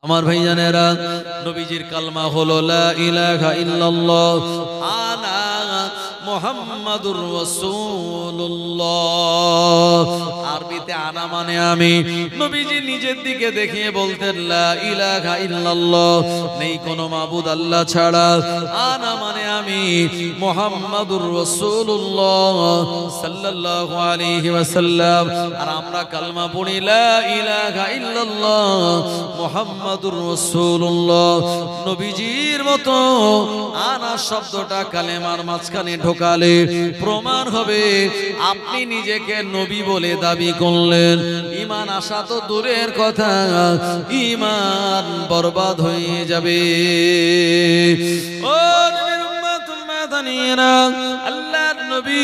আমার ভাইজানেরা, নবীজির কালমা হলো লা ইলাহা ইল্লাল্লাহ আনা মুহাম্মাদুর রাসূলুল্লাহ। আরবিতে আনা মানে আমি। নবীজি নিজের দিকে দেখিয়ে বলতেন লা ইলাহা ইল্লাল্লাহ, নেই কোনো মাবুদ আল্লাহ ছাড়া। আনা মানে আমি, মুহাম্মাদুর রাসূলুল্লাহ সাল্লাল্লাহু আলাইহি ওয়াসাল্লাম। আর আমরা কালমা পড়ি লা ইলাহা ইল্লাল্লাহ মুহাম্মাদুর রাসূলুল্লাহ। নবীজির মতো আনা শব্দটা কালেমার মাঝখানে ঢোকালে প্রমাণ হবে আপনি নিজেকে নবী বলে দাবি করলেন। ঈমান আসা তো দূরের কথা, ঈমান বরবাদ হয়ে যাবে। ও নবীর উম্মত উম্মাতানিরা, আল্লাহর নবী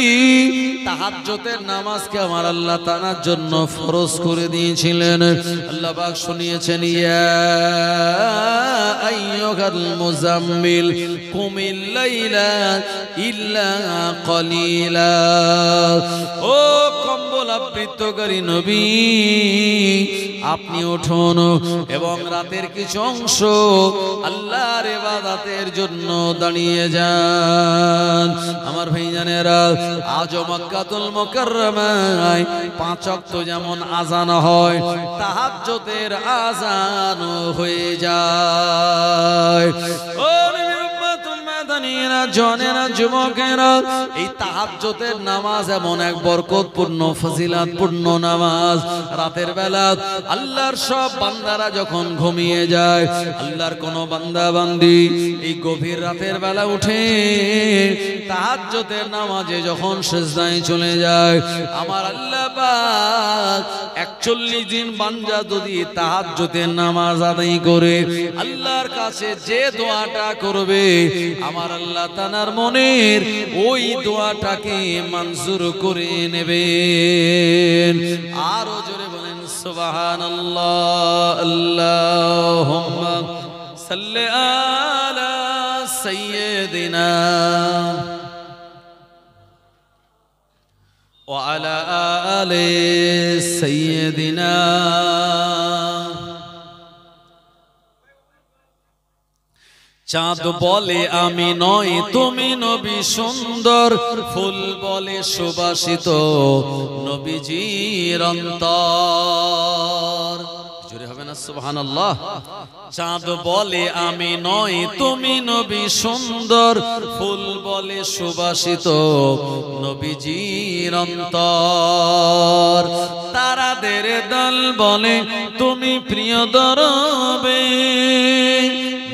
তাহাজ্জুদের নামাজকে আমার আল্লাহ তাআলার জন্য ফরজ করে দিয়েছিলেন। আল্লাহ পাক শুনিয়েছেন, ইয়া আইয়ুহাল মুজাম্মিল কুমিল লাইলা ইল্লা কলিলা। ও কম্বল আবৃতকারী নবী, আপনি উঠুন এবং রাতের কিছু অংশ আল্লাহর ইবাদতের জন্য দাঁড়িয়ে যান। আমার ভাইজানেরা, আজ মক্কাতুল মুকাররমায় 5 ওয়াক্ত যেমন আযান হয়, তাহাজ্জুদের আযান হয়ে যায়। ও নবীর উম্মত উম্মাতানিরা, জনেরা, যুবকেরা, এই তাহাজ্জুদের নামাজ এমন এক বরকতপূর্ণ ফজিলাতপূর্ণ নামাজ। রাতের বেলা আল্লাহর সব বান্দারা যখন ঘুমিয়ে যায়, আল্লাহর কোন বান্দা বান্দি এই গভীর রাতের বেলা উঠে তাহাজ্জুদের নামাজে যখন সিজদায় চলে যায়, আমার আল্লাহ পাক 41 দিন বান্দা যদি তাহাজ্জুদের নামাজ আদায় করে আল্লাহর কাছে যে দোয়াটা করবে, আমার আল্লাহ তাআলার মনের ওই দোয়াটাকে মঞ্জুর করে নেবেন। আরো জোরে বলেন সুবহানাল্লাহ। আল্লাহুম্মা সাল্লি আলা সাইয়্যিদিনা ওয়া আলা আলি সাইয়্যিদিনা। চাঁদ বলে আমি নয় তুমি নবী সুন্দর, ফুল বলে সুবাসিত নবীজির অন্তর। জোরে হবে না সুবহানাল্লাহ। চাঁদ বলে আমি নয় তুমি নবী সুন্দর, ফুল বলে সুবাসিত নবীজির অন্তর। তারাদের দল বলে তুমি প্রিয় দরবে,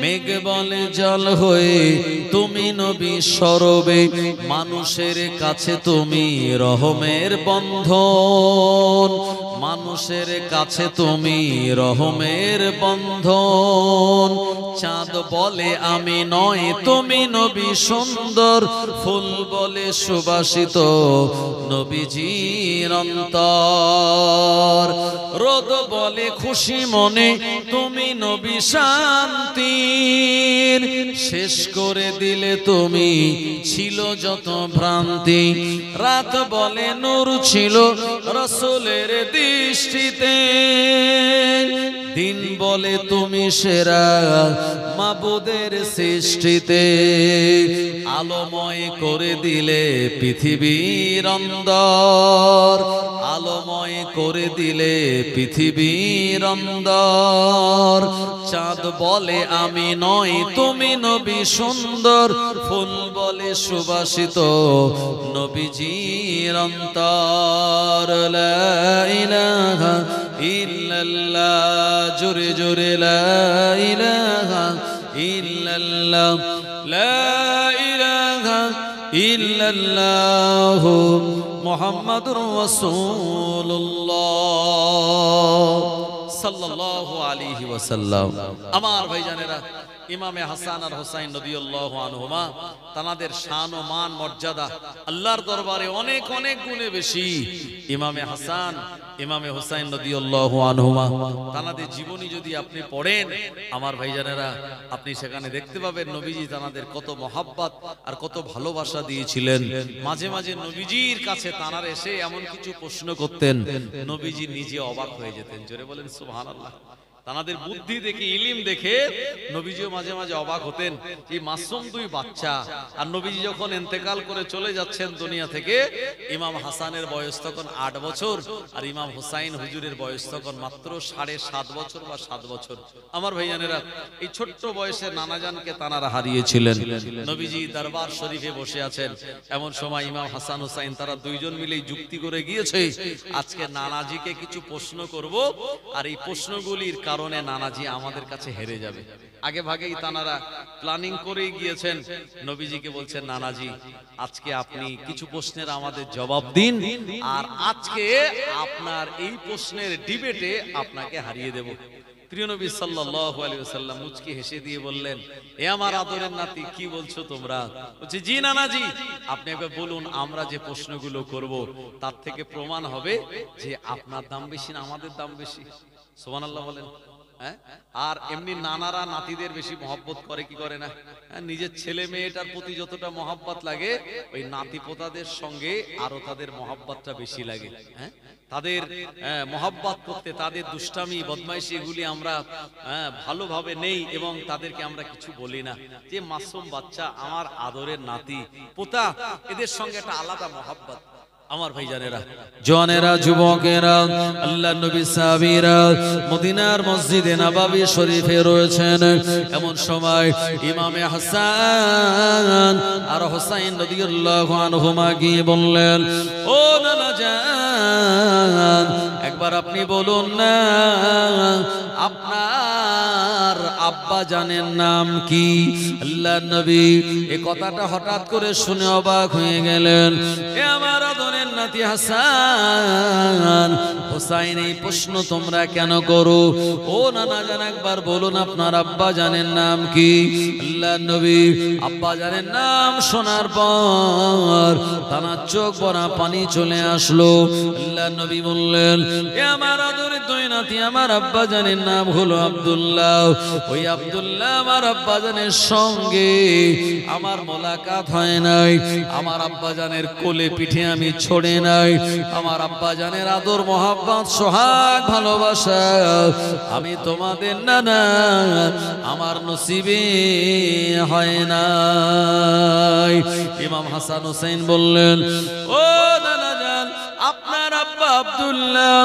মেঘ বলে জল হয়ে তুমি নবী সরবে। মানুষের কাছে তুমি রহমের বন্ধন, মানুষের কাছে তুমি রহমের বন্ধন। চাঁদ বলে আমি নয় তুমি নবী সুন্দর, ফুল বলে সুবাসিত নবীজির অন্তর। রোদ বলে খুশি মনে তুমি নবী শান্তি, শেষ করে দিলে তুমি ছিল যত ভ্রান্তি। রাত বলে নূর ছিল রাসূলের দৃষ্টিতে, দিন বলে তুমি সেরা মাবুদের সৃষ্টিতে। আলোময় করে দিলে পৃথিবীর অন্দর, আলোময় করে দিলে পৃথিবীর অন্দর। চাঁদ বলে আমি নয় তুমি নবী সুন্দর, ফুল বলে সুবাসিত নবীজির অন্তর। লা ইলাহা ইল্লাল্লাহ, জোরে জোরে লা ইলাহা ইল্লাল্লাহ, লা ইলাহা ইল্লাল্লাহ মুহাম্মাদুর রাসূলুল্লাহ সাল্লাল্লাহু আলাইহি ওয়াসাল্লাম। আমার ভাইজানেরা, ইমামে হাসান আর হুসাইন রাদিয়াল্লাহু আনহুমা, তাদের শান ও মান মর্যাদা আল্লাহর দরবারে অনেক অনেক গুণে বেশি। ইমামে হাসান, ইমামে হুসাইন রাদিয়াল্লাহু আনহুমা, তাদের জীবনী যদি আপনি পড়েন আমার ভাইজানেরা, আপনি সেখানে দেখতে পাবেন নবীজি তাদের কত মহাব্বত আর কত ভালোবাসা দিয়েছিলেন। মাঝে মাঝে নবীজির কাছে তারা এসে এমন কিছু প্রশ্ন করতেন, নবীজি নিজে অবাক হয়ে যেতেন। জোরে বলেন সুবহানাল্লাহ। তানাদের বুদ্ধি দেখে, ইলিম দেখে নবীজিও মাঝে মাঝে অবাক হতেন। এই মাসুম দুই বাচ্চা, আর নবীজি যখন ইন্তেকাল করে চলে যাচ্ছেন দুনিয়া থেকে, ইমাম হাসানের বয়স তখন 8 বছর, আর ইমাম হুসাইন হুজুরের বয়স তখন মাত্র 7.5 বছর বা 7 বছর। আমার ভাইজানেরা, এই ছোট্ট বয়সে নানাজানকে তানারা হারিয়েছিলেন। নবীজি দরবার শরীফে বসে আছেন, এমন সময় ইমাম হাসান হুসাইন তারা দুইজন মিলেই যুক্তি করে গিয়েছে, আজকে নানাজিকে কিছু প্রশ্ন করব, আর এই প্রশ্নগুলির কারণে নানাজি আমাদের কাছে হেরে যাবে। আগে ভাগেই তানারা প্ল্যানিং করে গিয়েছেন। নবীজিকে বলছেন, নানাজি আজকে আপনি কিছু প্রশ্নের আমাদের জবাব দিন, আর আজকে আপনার এই প্রশ্নের ডিবেটে আপনাকে হারিয়ে দেব। প্রিয় নবী সাল্লাল্লাহু আলাইহি ওয়াসাল্লাম মুচকি হেসে দিয়ে বললেন, এ আমার আদরের নাতি, কি বলছো তোমরা? বলছে, জি নানাজি, আপনি একবার বলুন, আমরা যে প্রশ্নগুলো করব তার থেকে প্রমাণ হবে যে আপনার দাম বেশি না আমাদের দাম বেশি। সুবহানাল্লাহ বলেন। হ্যাঁ, আর এমনি নানারা নাতিদের বেশি মহব্বত করে কি করে না? নিজের ছেলে মেয়েটার প্রতি যতটা মহব্বত লাগে, ওই নাতি পোতাদের সঙ্গে আরো তাদের মহব্বতটা বেশি লাগে। হ্যাঁ, তাদের মহব্বত করতে, তাদের দুষ্টামি বদমাইশি এগুলি আমরা ভালোভাবে নেই, এবং তাদেরকে আমরা কিছু বলি না। যে মাসুম বাচ্চা, আমার আদরের নাতি পোতা, এদের সঙ্গে একটা আলাদা মহব্বত। আমার ভাইজানেরা, জওয়ানেরা, যুবকেরা, আল্লাহর নবী সাহাবীরা মদিনার মসজিদে নববী শরীফে রয়েছেন। এমন সময় ইমামে হাসান আর হুসাইন রাদিয়াল্লাহু আনহুমা গিয়ে বললেন, ও নানা জান, একবার আপনি বলুন না, আপনার আব্বা জানের নাম কি? আল্লাহর নবী এই কথাটা হঠাৎ করে শুনে অবাক হয়ে গেলেন। এ আমার আদরের নাতি হাসান, হুসাইন, এই প্রশ্ন তোমরা কেন করো? ও নানা জান, একবার বলুন আপনার আব্বা জানের নাম কি? আল্লাহর নবী আব্বা জানের নাম শোনার পর তানার চোখ ভরা পানি চলে আসলো। আল্লাহর নবী বললেন, এ আমার আদরের দুই নাতি, আমার আব্বা জানের নাম হলো আব্দুল্লাহ। ওই আব্দুল্লাহ আমার আব্বা জানের সঙ্গে আমার মোলাকাত হয় নাই, আমার আব্বা জানের কোলে পিঠে আমি ছড়ে নাই, আমার আব্বা জানের আদর মহব্বত সোহাগ ভালোবাসা আমি তোমাদের নানা আমার নসিবে হয় নাই। ইমাম হাসান হুসাইন বললেন, ও নানা জান, আপনার আব্বা আব্দুল্লাহ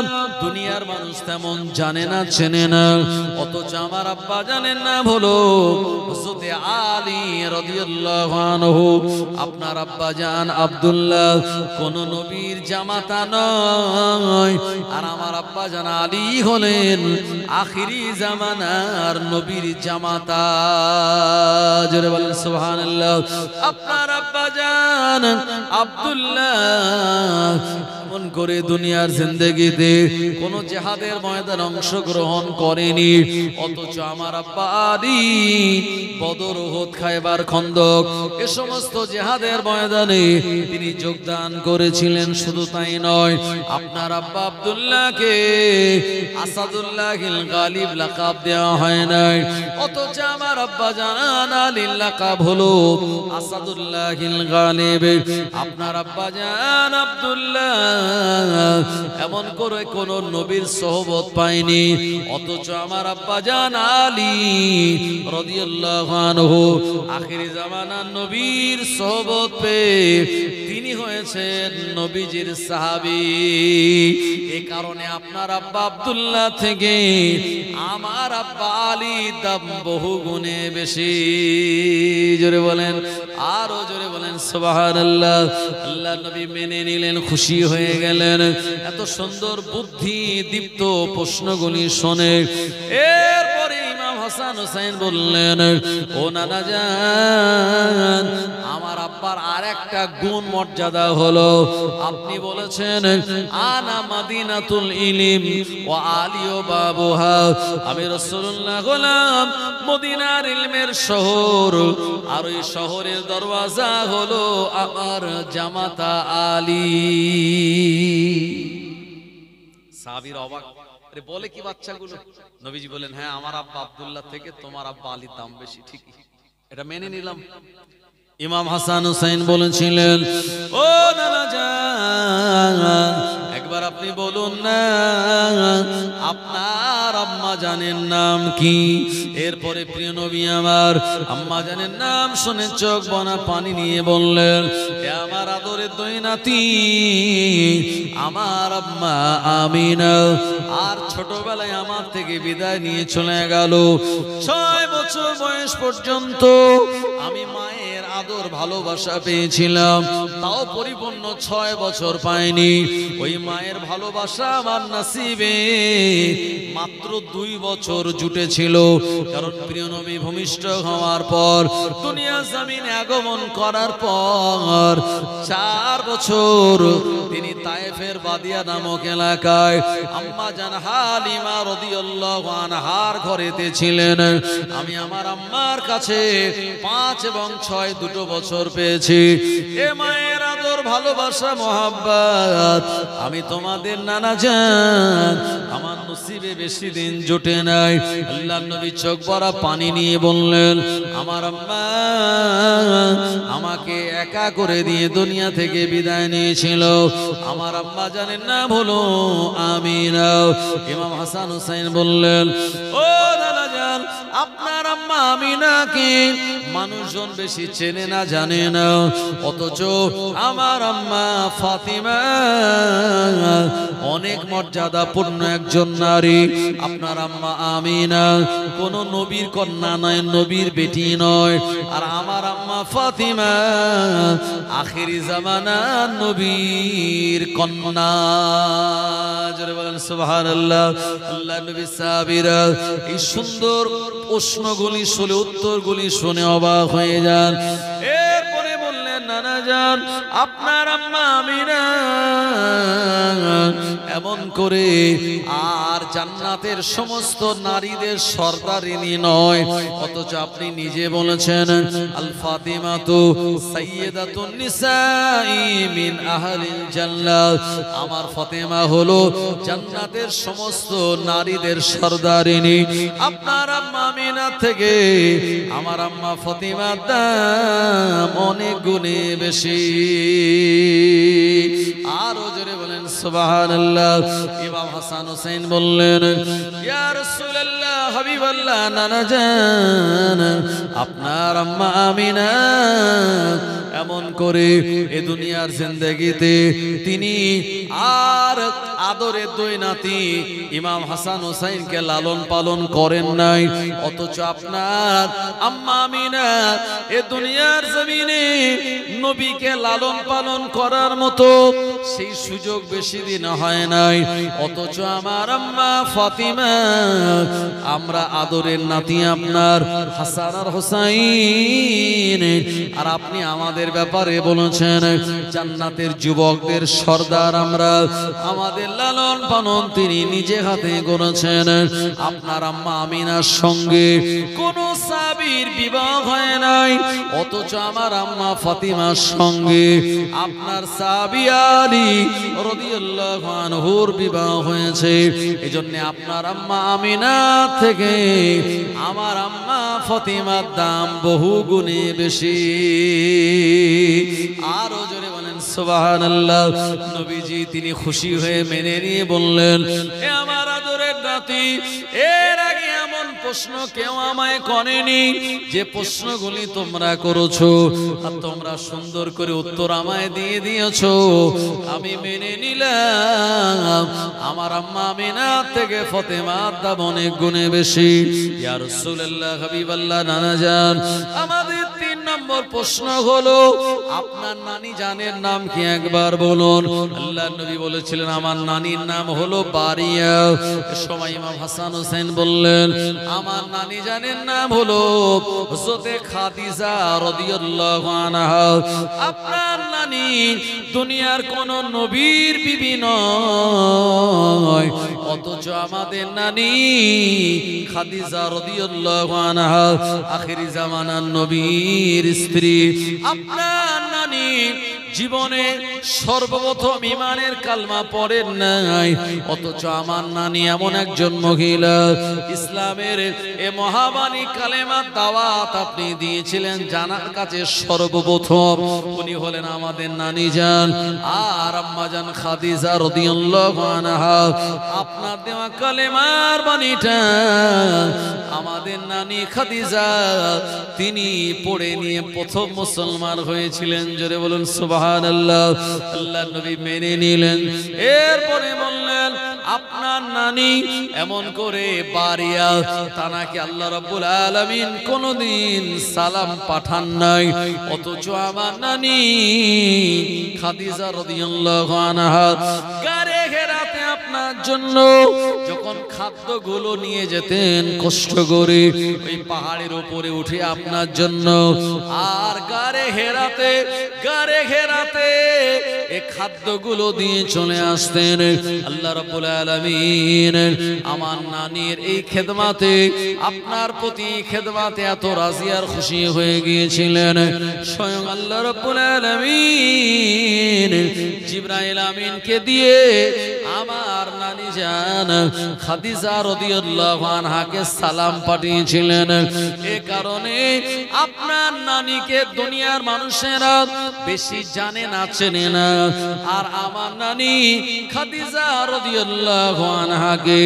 দুনিয়ার মানুষ তেমন জানে না, চেনে না, অথচ আমার আব্বা জানেন নাম হলো হযরত আলী রাদিয়াল্লাহু আনহু। আপনার আব্বা জান আব্দুল্লাহ কোন নবীর জামাতা নয়, আর আমার আব্বা জান আলী হলেন আখিরি জামানার নবীর জামাতা। জোরে বলেন সুবহানাল্লাহ। আপনার আব্বা জান আব্দুল্লাহ এমন করে দুনিয়ার জিন্দেগিতে কোন জিহাদের ময়দানে অংশগ্রহণ করেনি, অথচ আমার আব্বা আলী বদর, উহুদ, খায়বার, খন্দক এ সমস্ত জিহাদের ময়দানে তিনি যোগদান করেছিলেন। শুধু তাই নয়, আপনার আব্বা আব্দুল্লাহকে আসাদুল্লাহিল গালিব লাকাব দেওয়া হয় নাই, অথচ আমার আব্বা জান আলীর লাকাব হলো আসাদুল্লাহিল গালিব। আপনার আব্বা জান আব্দুল্লাহ এমন করে কোন নবীর সোহবত পায়নি, অথচ আমার আব্বা জান আলী রাদিয়াল্লাহু আনহু আখিরি জামানার নবীর সোহবত পেয়ে তিনি হয়েছেন নবীজির সাহাবী। এই কারণে আপনার আব্বা আব্দুল্লাহ থেকে আমার আব্বা আলীর দাম বহু গুণে বেশি। জোরে বলেন, আরো জোরে বলেন সুবহানাল্লাহ। আল্লাহর নবী মেনে নিলেন, খুশি হয়ে গেলেন। এত সুন্দর বুদ্ধি দীপ্ত প্রশ্নগুলি শুনে এরপরে ইমাম হাসান হুসাইন বললেন, ও নানা জান, আমার আব্বার আরেকটা গুণ মর্যাদা হলো, আপনি বলেছেন আনা মাদিনাতুল ইলম ওয়া আলিউ বাবুহা, আমি রাসূলুল্লাহ হলাম মদিনার ইলমের শহর, আর ওই শহরের দরওয়াজা হলো আমার জামাতা আলী। সাহাবীরা অবাক, আরে বলে কি বাচ্চাগুলো? নবীজি বলেন, হ্যাঁ, আমার আব্বা আব্দুল্লাহ থেকে তোমার আব্বা আলীর দাম বেশি, ঠিকই, এটা মেনে নিলাম। ইমাম হাসান হুসাইন বলেছিলেন, ও নানা জান, একবার একবার আপনি বলুন না আপনার আম্মা জানের নাম কি? এরপরে প্রিয় নবী আমার আম্মা জানের নাম শুনে চোখ বনা পানি নিয়ে বললেন, এ আমার আদরের দুই নাতি, আমার আম্মা আমিনা। আর ছোটবেলায় আমার থেকে বিদায় নিয়ে চলে গেল। 6 বছর বয়স পর্যন্ত আমি মায়ের আদর ভালোবাসা পেয়েছিলাম, তাও পরিপূর্ণ 6 বছর পাইনি। ওই মায়ের ভালোবাসা আমার নসিবে মাত্র 2 বছর জুটেছিল। কারণ প্রিয় নবী ভূমিষ্ঠ হওয়ার পর, দুনিয়া জমিনে আগমন করার পর 4 বছর তিনি তায়েফের বাদিয়া নামক এলাকায় আম্মা জান হালিমা রাদিয়াল্লাহু আনহার ঘরেতে ছিলেন। আমি আমার আম্মার কাছে 5 এবং 6 দুটো বছর পেয়েছি। এ মায়ের আদর ভালোবাসা মহব্বত আমি তোমাদের নানা জান আমার নসিবে বেশি দিন জোটে নাই। আল্লাহর নবী চোখ ভরা পানি নিয়ে বললেন, আমার আম্মা আমাকে একা করে দিয়ে দুনিয়া থেকে বিদায় নিয়েছিল। আমার আম্মা জানেন না হলো আমিনা। ইমাম হাসান হুসাইন বললেন, ও দাদা জান, আপনার আম্মা আমিনাকে মানুষজন বেশি চেনে না, জানে না, অথচ আমার আম্মা ফাতিমা অনেক মর্যাদাপূর্ণ একজন নারী। আপনার আম্মা আমিনা কোন নবীর কন্যা নয়, নবীর বেটি নয়। আর আমার আম্মা ফাতিমা আখেরি জামানা নবীর কন্যা। জোরে বলেন সুবহানাল্লাহ। আল্লাহর নবী সাহাবীরা এই সুন্দর প্রশ্নগুলি শুনে, উত্তরগুলি শুনে অবাক হয়ে যান। এরপরে বললেন, নানা জান, আপনার আম্মা আমিনা এমন করে আর জান্নাতের সমস্ত নারীদের সর্দারিনী নয়, অথচ আপনি নিজে বলেছেন আল ফাতিমাতু সাইয়্যিদাতুন নিসাই মিন আহলিল জান্নাহ। আমার ফাতেমা হলো জান্নাতের সমস্ত নারীদের সর্দারিনী। আপনার আম্মা আমিনা থেকে আমার আম্মা ফাতিমার দাম অনেক গুণে বেশি। আরো জোরে বলেন সুবহানাল্লাহ। ইমাম হাসান হুসাইন বললেন, ইয়া রাসূলুল্লাহ, হাবিবাল্লাহ, নানা জান, আপনার আম্মা আমিনা এমন করে এ দুনিয়ার জিন্দেগিতে তিনি আর আদরের দুই নাতি ইমাম হাসান হুসাইনকে লালন পালন করেন নাই, অথচ আপনার আম্মা আমিনা এ দুনিয়ার জমিনে নবীকে লালন পালন করার মতো সেই সুযোগ বেশি দিন হয় নাই। অথচ আমার আম্মা ফাতিমা, আমরা আদরের নাতি আপনার হাসান আর হুসাইন, আর আপনি আমাদের ব্যাপারে বলেছেন জান্নাতের যুবকদের সর্দার আমরা, আমাদের লালন পালন তিনি নিজে হাতে করেছেন। আপনার আম্মা আমিনার সঙ্গে কোন সাহাবীর বিবাহ হয় নাই, অথচ আমার আম্মা ফাতিমার সঙ্গে আপনার সাহাবী আলী রাদিয়াল্লাহু আনহুর বিবাহ হয়েছে। এজন্য আপনার আম্মা আমিনা থেকে আমার আম্মা ফাতিমার দাম বহু গুণে বেশি। আরো জোরে বলেন সুবহানাল্লাহ। নবীজি তিনি খুশি হয়ে মেনে নিয়ে বললেন, এ আমার আদরের নাতি, এর আগে এমন প্রশ্ন কেউ আমায় করেনি যে প্রশ্নগুলি তোমরা করেছো, আর তোমরা সুন্দর করে উত্তর আমায় দিয়ে দিয়েছো। আমি মেনে নিলাম আমার আম্মা আমিনা থেকে ফাতেমার দাম অনেক গুণে বেশি। ইয়া রাসূলুল্লাহ, হাবিবাল্লাহ, নানা জান, আমাদের 3 নম্বর প্রশ্ন হলো, আপনার নানি জানের নাম কি একবার বলুন। আল্লাহর নবী বলেছিলেন আমার নানির নাম হলো বারিয়া। সময় ইমাম হাসান হুসাইন বললেন, আমার নানি জানের নাম হলো হযরতে খাদিজা রাদিয়াল্লাহু আনহা। আপনার নানি দুনিয়ার কোন নবীর বিবি নয়, অথচ আমাদের নানি খাদিজা রাদিয়াল্লাহু আনহা আখিরি জামানার নবীর স্ত্রী। আপনার নানি জীবনে সর্বপ্রথম ঈমানের কালমা পড়েন নাই, অথচ আমার নানি এমন একজন মহিলা ইসলামের এ মহাবাণী কালেমার দাওয়াত আপনি দিয়েছিলেন জানার কাছে সর্বপ্রথম। উনি হলেন আমাদের নানি জান আর আম্মা জান খাদিজা রাদিয়াল্লাহু আনহা। আপনার দেওয়া কালেমার বাণীটা আমাদের নানি খাদিজা তিনি পড়ে নিয়ে প্রথম মুসলমান হয়েছিলেন। জোরে বলুন সুবহানাল্লাহ। আল্লাহর নবী মেনে নিলেন। এরপরে বললেন আপনার নানি এমন করে বারিয়া তানাকে আল্লাহ রাব্বুল আলামিন কোনদিন সালাম পাঠান নাই, অথচ আমার নানি খাদিজা রাদিয়াল্লাহু আনহা গারে ঘেরাতে আপনার জন্য যখন খাদ্যগুলো নিয়ে যেতেন কষ্ট করে ওই পাহাড়ের উপরে উঠে আপনার জন্য, আর গারে ঘেরাতে এই খাদ্যগুলো দিয়ে চলে আসতেন। আল্লাহ রাব্বুল আলামিন আমার নানির এই খেদমাতে আপনার প্রতি খেদমাতে এত রাজি আর খুশি হয়ে গিয়েছিলেন, স্বয়ং আল্লাহ রাব্বুল আলামিন জিবরাইল আমিনকে দিয়ে আমার নানি জান খাদিজা রাদিয়াল্লাহু আনহাকে সালাম পাঠিয়েছিলেন। এ কারণে আপনার নানিকে দুনিয়ার মানুষেরা বেশি জানে না, চেনে না, আর আমার নানি খাদিজা রাদিয়াল্লাহু আনহাকে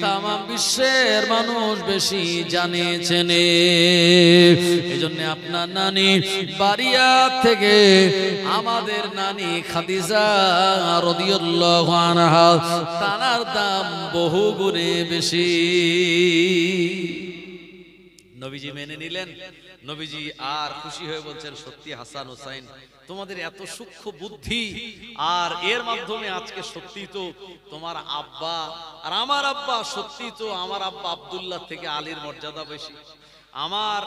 তাম বিশ্বের মানুষ বেশি জানে, চেনে। এজন্য আপনার নানি বারিয়া থেকে আমাদের নানি খাদিজা রাদিয়াল্লাহু আনহা তানার দাম বহু গুণে বেশি। নবীজি মেনে নিলেন। নবীজি আর খুশি হয়ে বলছেন, সত্যি হাসান হোসাইন তোমাদের এত সূক্ষ্ম বুদ্ধি, আর এর মাধ্যমে আজকে সত্যি তো তোমার আব্বা আর আমার আব্বা, সত্যি তো আমার আব্বা আব্দুল্লাহ থেকে আলীর মর্যাদা বেশি, আমার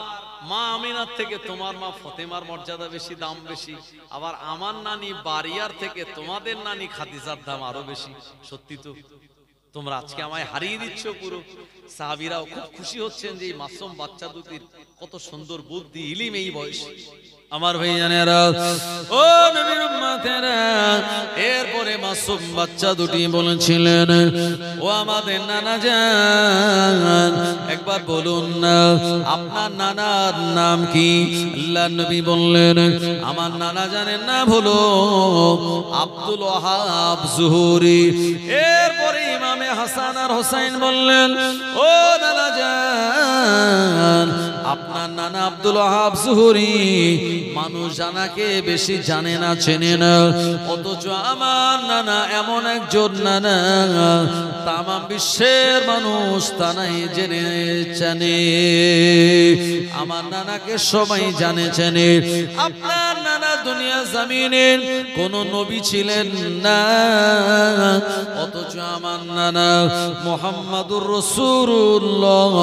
মা আমিনার থেকে তোমার মা ফতেমার মর্যাদা বেশি, দাম বেশি, আবার আমার নানি বারিয়ার থেকে তোমাদের নানি খাদিজার দাম আরো বেশি। সত্যি তো তোমরা আজকে আমায় হারিয়ে দিচ্ছ পুরো। সাহাবীরাও খুব খুশি হচ্ছেন যে এই মাসুম বাচ্চা দুটির কত সুন্দর বুদ্ধি, ইলম এই বয়সে। আমার ভাইজানেরা, ও নবীর উম্মতেরা, এরপরে মাসুম বাচ্চা দুটি বলেছিলেন, ও আমাদের নানা জান একবার বলুন না আপনার নানার নাম কি? আল্লাহর নবী বললেন, আমার নানা জানেন না হলো আব্দুল ওয়াহাব জুহুরি। এরপরে ইমামে হাসান আর হোসাইন বললেন, ও নানা জান আপনার নানা আব্দুল ওয়াহাব জুহুরি মানুষ জানাকে বেশি জানে না, চেনে না, অথচ আমার নানা এমন একজন নানা তাম বিশ্বের মানুষ তানাই জেনে জানে। আমার নানাকে সবাই জানে, চেনে। আপনার নানা দুনিয়া জমিনের কোন নবী ছিলেন না, অথচ আমার নানা মুহাম্মাদুর রাসূলুল্লাহ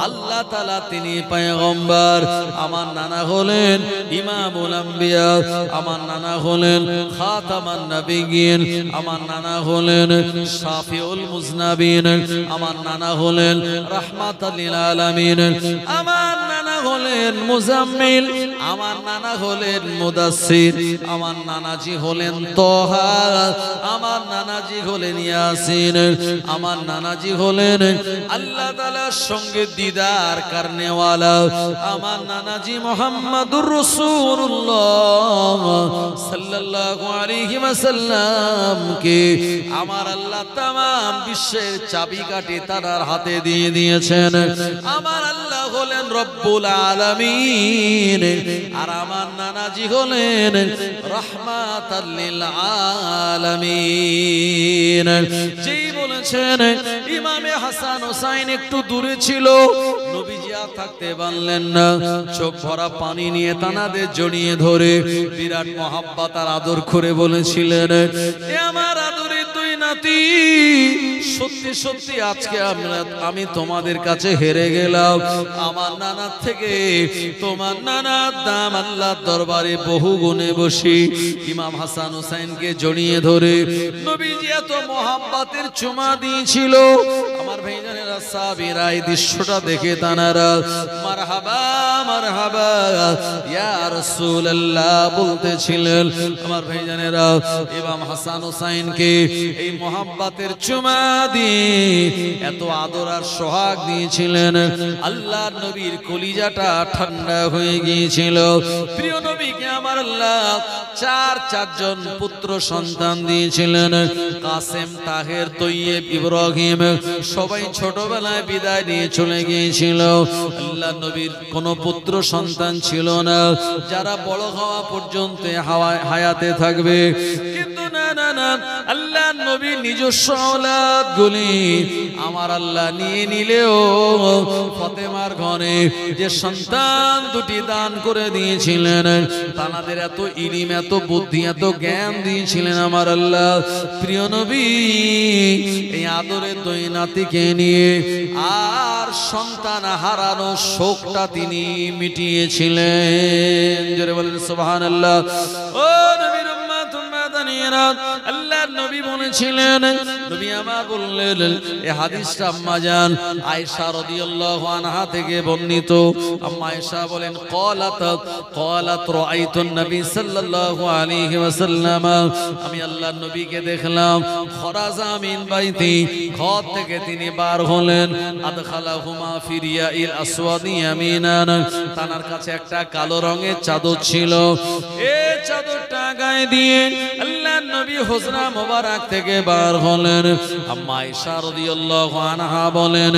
আল্লাহ তাআলা তিনি পয়গম্বর। আমার নানা হলেন ইমামুল আম্বিয়া, আমার নানা হলেন খাতামান নবিয়্যিন, আমার নানা হলেন শাফিউল মুজনাবিন, আমার নানা হলেন রাহমাতাল লিল আলামিন, আমার নানা হলেন মুজাম্মিল, আমার নানা হলেন মুদাসসির, আমার নানাজি হলেন তোহা, আমার নানাজি হলেন ইয়াসিন, আমার নানাজি হলেন আল্লাহ তাআলার সঙ্গে দিদার করনেওয়ালা, আমার নানাজি মুহাম্মাদুর রাসূলুল্লাহ সাল্লাল্লাহু আলাইহি ওয়াসাল্লাম কে আমার আল্লাহ तमाम বিশ্বের চাবিকাঠি তার হাতে দিয়ে দিয়েছেন। আমার আল্লাহ হলেন রব্বুল আলামিন, আর আমার নানাজি হলেন রাহমাতাল লিল আলামিন। যেই বলেছেন ইমামে হাসান হোসাইন একটু দূরে ছিল, নবীজি আর থাকতে পারলেন না, চোখ ভরা পানি নিয়ে তানাদের জড়িয়ে ধরে বিরাট মহাব্বত আর আদর করে বলেছিলেন, এ আমার আদরের দুই নাতি সত্যি সত্যি আজকে আমি তোমাদের কাছে হেরে গেলাম। আমার নানার থেকে তোমার নানার দাম আল্লাহর দরবারে বহু গুণে বসি। ইমাম হাসান হুসাইনকে জড়িয়ে ধরে নবীজি এত মোহাব্বতের চুমা দিয়েছিল। আমার ভাইজানেরা সাহাবীরা এই দৃশ্যটা দেখে তানারা মারহাবা মারহাবা ইয়া রাসূলুল্লাহ বলতেছিলেন। আমার ভাইজানেরা ইমাম হাসান হুসাইনকে এই মোহাব্বতের চুমা দিয়ে এত আদর আর সোহাগ দিয়েছিলেন, আল্লাহর নবীর কলিজাটা ঠান্ডা হয়ে গিয়েছিল। প্রিয় নবীকে আমার আল্লাহ চারজন পুত্র সন্তান দিয়েছিলেন। কাসেম, তাহের, তৈয়ব, ইব্রাহিম সবাই ছোটবেলায় বিদায় নিয়ে চলে গিয়েছিল। আল্লাহ নবীর কোনো পুত্র সন্তান ছিল না যারা বড় হওয়া পর্যন্ত হায়াতে থাকবে। কিন্তু না না না, আল্লাহ নবীর নিজস্ব আওলাদগুলি আমার আল্লাহ নিয়ে নিলেও ফাতেমার ঘরে যে সন্তান দুটি দান করে দিয়েছিলেন, তাদের এত ইলম, এত বুদ্ধি, এত জ্ঞান দিয়েছিলেন আমার আল্লাহ। প্রিয় নবী এই আদরের দুই নাতিকে নিয়ে আর সন্তান হারানো শোকটা তিনি মিটিয়েছিলেন। জোরে বলেন সুবহানাল্লাহ। ও নবীর উম্মত উম্মাদানিরা, আল্লাহর নবী বলেছিলেন, নবী আমার বললেন, এই হাদিসটা আম্মা জান আয়েশা রাদিয়াল্লাহু আনহা থেকে বর্ণিত। আম্মা আয়েশা বলেন, ক্বালাত রাআইতুন নবী সাল্লাল্লাহু আলাইহি ওয়াসাল্লাম, আমি আল্লাহর নবীকে দেখলাম, খরাজা মিন বাইতি, ঘর থেকে তিনি বার হলেন, আদখালাহুমা ফি রিয়াইল আসওয়াদি ইয়ামিনান, তানার কাছে একটা কালো রঙের চাদর ছিল। এই চাদরটা গায়ে দিয়ে আল্লাহর নবী হুজরা মোবারক থেকে বার হলেন। আম্মা আয়েশা রাদিয়াল্লাহু আনহা বলেন,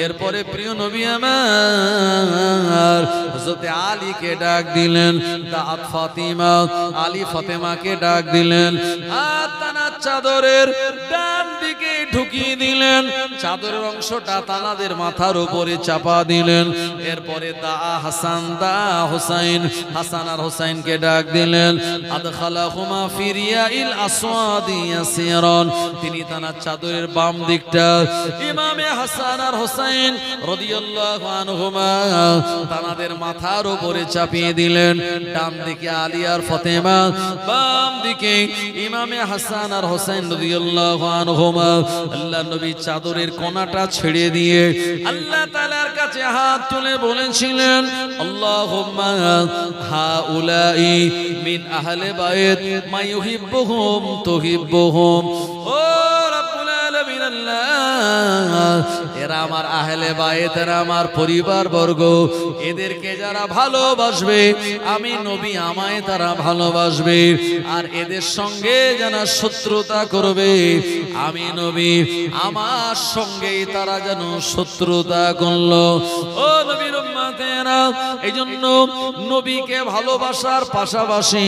এরপরে প্রিয় নবী আমার হযরত আলীকে ডাক দিলেন, দাআত ফাতিমা, আলী ফাতেমাকে ডাক দিলেন, আর তানার চাদরের ডান দিকে ঢুকিয়ে দিলেন, চাদরের অংশটা তানাদের মাথার উপরে চাপা দিলেন। এরপরে দা হাসান, দা হুসাইন, হাসান আর হুসাইনকে ডাক দিলেন, আদখালাহুমা ফি রিয়াইল আসওয়াদি ইয়াসিরান, তিনি তানার চাদরের বাম দিকটা ইমামে হাসান আর হুসাইন রাদিয়াল্লাহু আনহুমা তানাদের মাথার উপরে চাপিয়ে দিলেন। ডান দিকে আলী আর ফাতেমা, বাম দিকে ইমামে হাসান আর হুসাইন রাদিয়াল্লাহু আনহুমা। আল্লাহ নবী চাদরের কোণাটা ছেড়ে দিয়ে আল্লাহ তাআলার কাছে হাত তুলে বলেছিলেন, আল্লাহুম্মা হাউলাই মিন আহলে বাইত মা ইউহিব্বুহুম তুহিব্বুহুম। ও রব্বুল আলামিন, আল্লাহ এরা আমার আহলে বাইত, এরা আমার পরিবার বর্গ, এদেরকে যারা ভালোবাসবে আমি নবী আমায় তারা ভালোবাসবে, আর এদের সঙ্গে যারা শত্রুতা করবে আমি নবী আমার সঙ্গেই তারা যেন শত্রুতা করলো। ও নবীর উম্মতেরা, এইজন্য নবীকে ভালোবাসার পাশাপাশি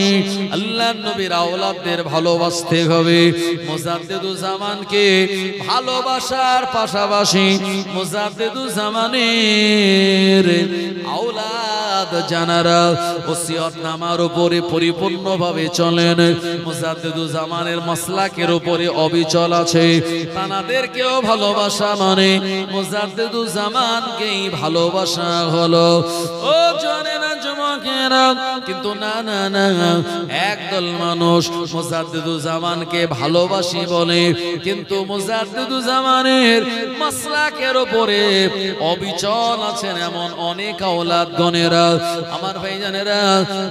আল্লাহর নবীর আওলাদদের ভালোবাসতে হবে। মুজাদ্দিদুজ জামানকে ভালোবাসার পাশাপাশি মুজাদ্দিদুজ জামানের আওলাদ জানারা ওসিয়তনামার উপরে পরিপূর্ণভাবে চলেন, মুজাদ্দিদুজ জামানের মাসলাকের উপরে অবিচল আছে, তানাদেরকেও ভালোবাসা মানে মুজাদ্দিদুজ জামানকেই ভালোবাসা হলো। ও জানেনা যুবকেরা, কিন্তু না না না, একদল মানুষ মুজাদ্দিদুজ জামানকে ভালোবাসি বলে, কিন্তু মুজাদ্দিদুজ জামানের মাসলাকের উপরে অবিচল আছেন এমন অনেক আওলাদ গণেরা, আমার ভাইজানেরা,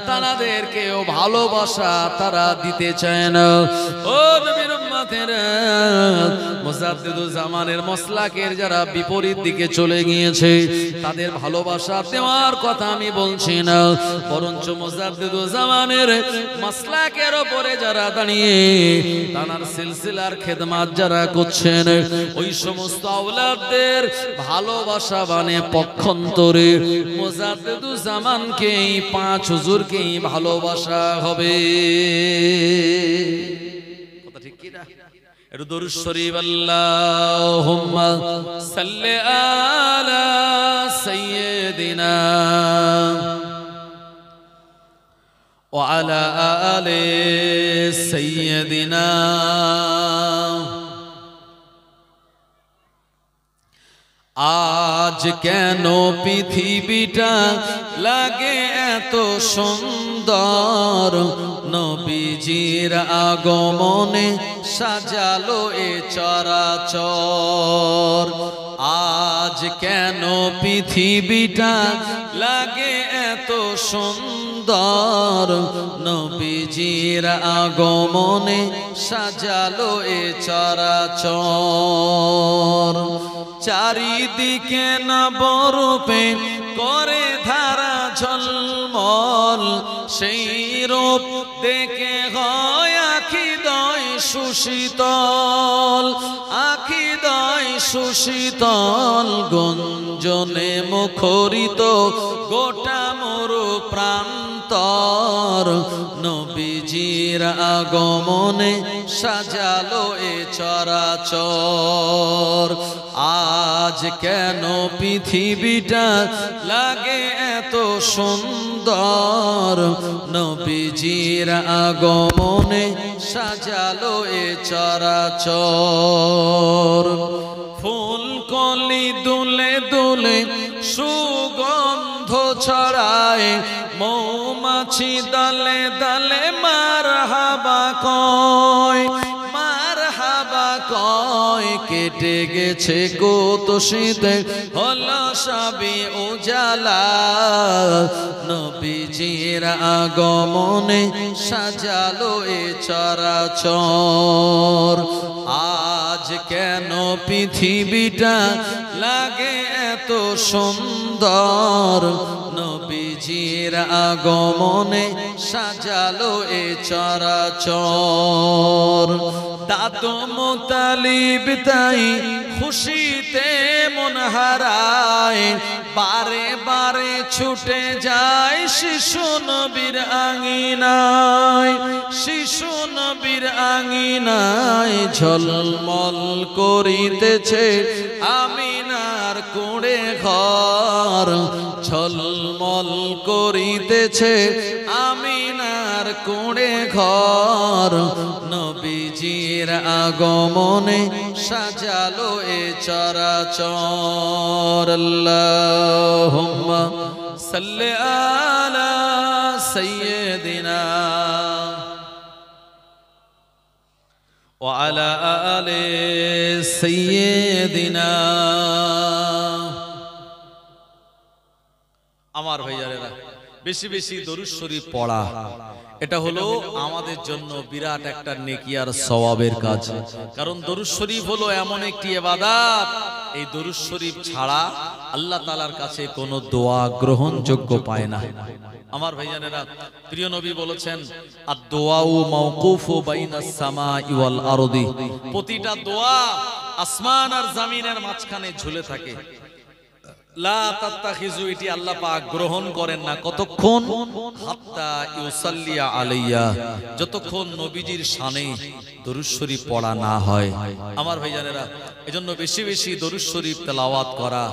তাদেরকেও ভালোবাসা তারা দিতে চায় না। ও নবীর উম্মতেরা, মুজাদ্দিদুজ জামানের মাসলাকের যারা বিপরীত দিকে চলে গিয়েছে তাদের ভালোবাসা দেওয়ার কথা আমি বলছি না, বরঞ্চ মুজাদ্দিদুজ জামানের মাসলাকের উপরে যারা দাঁড়িয়ে তানার সিলসিলার খেদমাত যারা করছেন ওই সমস্ত আওলাদদের ভালোবাসা মানে পক্ষান্তরে মুজাদ্দিদুজ জামানকেই, পাঁচ হুজুরকেই ভালোবাসা হবে। কথা ঠিক কি না? একটু দরুদ শরীফ, আল্লাহুম্মা সাল্লি আলা সাইয়্যিদিনা ওয়া আলা আলি সাইয়্যিদিনা আজ কেন পৃথিবীটা লাগে এত সুন্দর, নবীজির আগমনে সাজালো এ চরাচর। আজ কেন পৃথিবীটা লাগে এত সুন্দর, নবীজির আগমনে সাজালো এ চরাচর। চারিদিকে নবরূপে করে ধারা ঝলমল, সেই রূপ দেখে হয় আখিদয় সুশীতল, আখিদয় সুশীতল। গুঞ্জনে মুখরিত গোটা মরু প্রান্তর, নবীজির আগমনে সাজালো এ চরাচর। আজ কেন পৃথিবীটা লাগে এত সুন্দর, নবীজির আগমনে সাজালো এ চরাচর। ফুল কলি দুলে দুলে সুগন্ধ ছড়ায়, মৌমাছি দলে দলে মারহাবা কয়, মারহাবা কয়। কেটে গেছে কত শীতে হলো সবে উজালা, নবীজির আগমনে সাজালো এ চরাচর। আজ কেন পৃথিবীটা লাগে এত সুন্দর, নবীজির আগমনে সাজালো এ চরাচর। দাদু মুতালিব তাই খুশিতে মন হারায়, বারে বারে ছুটে যায় শিশু নবীর আঙিনায়, শিশু নবীর আঙিনায়। ঝলমল করিতেছে আমিনার কুঁড়ে ঘর, ঝলমল করিতেছে আমিনার কুঁড়ে ঘর, নবীজির আগমনে সাজালো এ চরাচর। আল্লাহুম্মা সাল্লি আলা সাইয়্যিদিনা ওয়া আলা আলি সাইয়্যিদিনা। আমার ভাইয়ারেরা, বেশি বেশি দরুদ শরীফ পড়া, এটা হলো আমাদের জন্য বিরাট একটা নেকি আর সওয়াবের কাজ। কারণ দরুদ শরীফ হলো এমন একটি ইবাদত, এই দরুদ শরীফ ছাড়া আল্লাহ তাআলার কাছে কোনো দোয়া গ্রহণযোগ্য পায় না। আমার ভাইজানেরা, প্রিয় নবী বলেছেন, আদ-দুআউ মাওকুফু বাইনাস সামাই ওয়াল আরদি, প্রতিটা দোয়া আসমান আর জমিনের মাঝখানে ঝুলে থাকে। লা তাত্তাখিযু, এটি আল্লাহ পাক গ্রহণ করেন না কতক্ষণ, হাত্তা ইউসাল্লিয়া আলাইয়া, যতক্ষণ নবীজির শানে দরুদ শরীফ পড়া না হয়। আমার ভাইজানেরা, এজন্য বেশি বেশি দরুদ শরীফ তেলাওয়াত করা,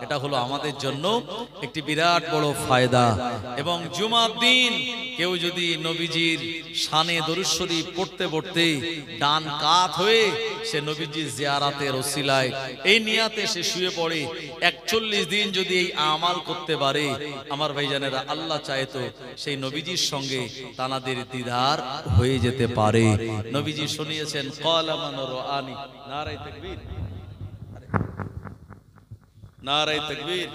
এটা হলো আমাদের জন্য একটি বিরাট বড় ফায়দা। এবং জুমার দিন কেউ যদি নবীজির শানে দরুদ শরীফ পড়তে পড়তে ডান কাত হয়ে সে নবীজির জিয়ারাতের ওসিলায় এই নিয়াতে সে শুয়ে পড়ে, 41 দিন যদি এই আমাল করতে পারে, আমার ভাইজানেরা, আল্লাহ চায় তো সেই নবীজির সঙ্গে তানাদের দিদার হয়ে যেতে পারে। নবীজি শুনিয়েছেন, ক্বালা মান রাআনি, নারায়ে তাকবীর, নারায়ে তাকবীর।